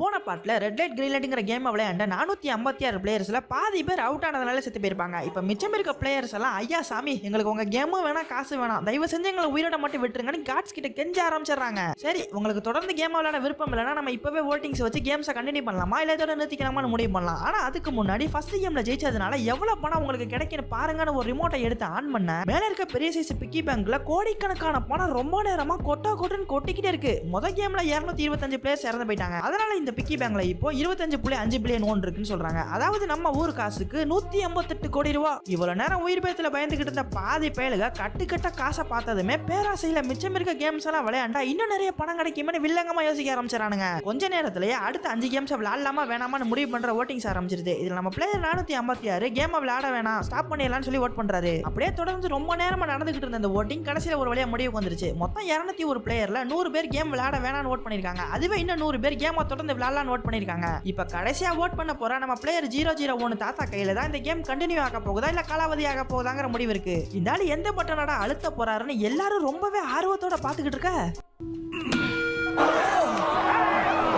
போன பாட்டில் red light green லைட்டுங்கிற game விளையாண்ட 456 பிளேயர்ஸில் பாதி பேர் அவுட் ஆனதுனால செத்து போயிருப்பாங்க. இப்போ மிச்சம் இருக்க பிளேயர்ஸ் எல்லாம் ஐயா சாமி எங்களுக்கு உங்க கேமும் வேணாம் காசு வேணாம் தயவு செஞ்சு எங்களை உயிரோட மட்டும் விட்டுருங்கன்னு காட்ஸ் கிட்ட கெஞ்ச ஆரம்பிச்சிடறாங்க. சரி உங்களுக்கு தொடர்ந்து கேம் விளையாட விருப்பம் இல்லைன்னா நம்ம இப்பவே வோட்டிங்ஸ் வச்சு கேம்ஸை கண்டினியூ பண்ணலாமா இல்லை இதோட நிறுத்திக்கலாமான்னு முடிவு பண்ணலாம். ஆனால் அதுக்கு முன்னாடி ஃபர்ஸ்ட் கேம்ல ஜெயிச்சதுனால எவ்வளவு பணம் உங்களுக்கு கிடைக்குன்னு பாருங்கன்னு ஒரு ரிமோட்டை எடுத்து ஆன் பண்ண மேல இருக்க பெரிய சைஸ் பிக்கி பேங்க்ல கோடிக்கணக்கான பணம் ரொம்ப நேரமா கொட்டுன்னு கொட்டிக்கிட்டே இருக்கு. முதல் கேம்ல 225 பிளேயர்ஸ் இறந்து போயிட்டாங்க. அதனால இந்த பிக்கி பேங்க்ல இப்போ 25.5 பில்லியன் ஓன் இருக்குன்னு சொல்றாங்க. அதாவது நம்ம ஊர் காசுக்கு 188 கோடி ரூபாய். இவ்வளவு நேரம் உயிர் பயத்துல பயந்துகிட்டு இருந்த பாதி பயலுக கட்டுக்கட்ட காசை பார்த்ததுமே பேராசையில மிச்சம் இருக்க கேம்ஸ் எல்லாம் விளையாண்டா இன்னும் நிறைய பணம் கிடைக்கும்னு வில்லங்கமா யோசிக்க ஆரம்பிச்சானுங்க. கொஞ்ச நேரத்திலேயே அடுத்த 5 கேம்ஸ் விளையாடலாமா வேணாமான்னு முடிவு பண்ற ஓட்டிங்ஸ் ஆரம்பிச்சிருது. இதுல நம்ம பிளேயர் 456 கேம் விளையாட வேணாம் ஸ்டாப் பண்ணிடலாம்னு சொல்லி ஓட் பண்றாரு. அப்படியே தொடர்ந்து ரொம்ப நேரமா நடந்துகிட்டு இருந்த இந்த ஓட்டிங் கடைசியில ஒரு வழியா முடிவுக்கு வந்துருச்சு. மொத்தம் 201 பிளேயர்ல 100 பேர் கேம் விளையாட வேணாம்னு ஓட் பண்ணிருக்காங்க. அதுவே இன்னும் 100 பேர் கேம் தொடர்ந்து விளையாடலாம்னு ஓட் பண்ணிருக்காங்க. இப்ப கடைசியா ஓட் பண்ண போற நம்ம பிளேயர் 001 தாத்தா கையில தான் இந்த கேம் கண்டினியூ ஆக போகுதா இல்ல காலாவதி ஆக போகுதாங்கிற முடிவு இருக்கு. இந்த ஆளு எந்த பட்டனடா அழுத்த போறாருன்னு எல்லாரும் ரொம்பவே ஆர்வத்தோட பாத்துக்கிட்டு இருக்க.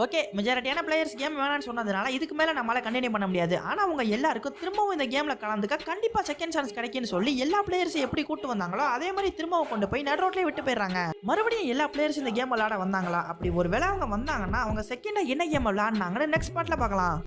ஓகே மெஜாரிட்டியான பிளேயர்ஸ் கேம் வேணான்னு சொன்னதுனால இதுக்கு மேல நம்மளால கண்டினியூ பண்ண முடியாது. ஆனா அவங்க எல்லாருக்கும் திரும்பவும் இந்த கேம்ல கலந்துக்க கண்டிப்பா செகண்ட் சான்ஸ் கிடைக்கும்னு சொல்லி எல்லா பிளேயர்ஸையும் எப்படி கூட்டு வந்தாங்களோ அதே மாதிரி திரும்பவும் கொண்டு போய் நடு ரோட்லயே விட்டு போயிடுறாங்க. மறுபடியும் எல்லா பிளேயர்ஸ் இந்த கேம் விளையாட வந்தாங்களா? அப்படி ஒரு வேளை அவங்க வந்தாங்கன்னா அவங்க செகண்டா என்ன கேம் விளையாடினாங்கன்னு நெக்ஸ்ட் பார்ட்ல பார்க்கலாம்.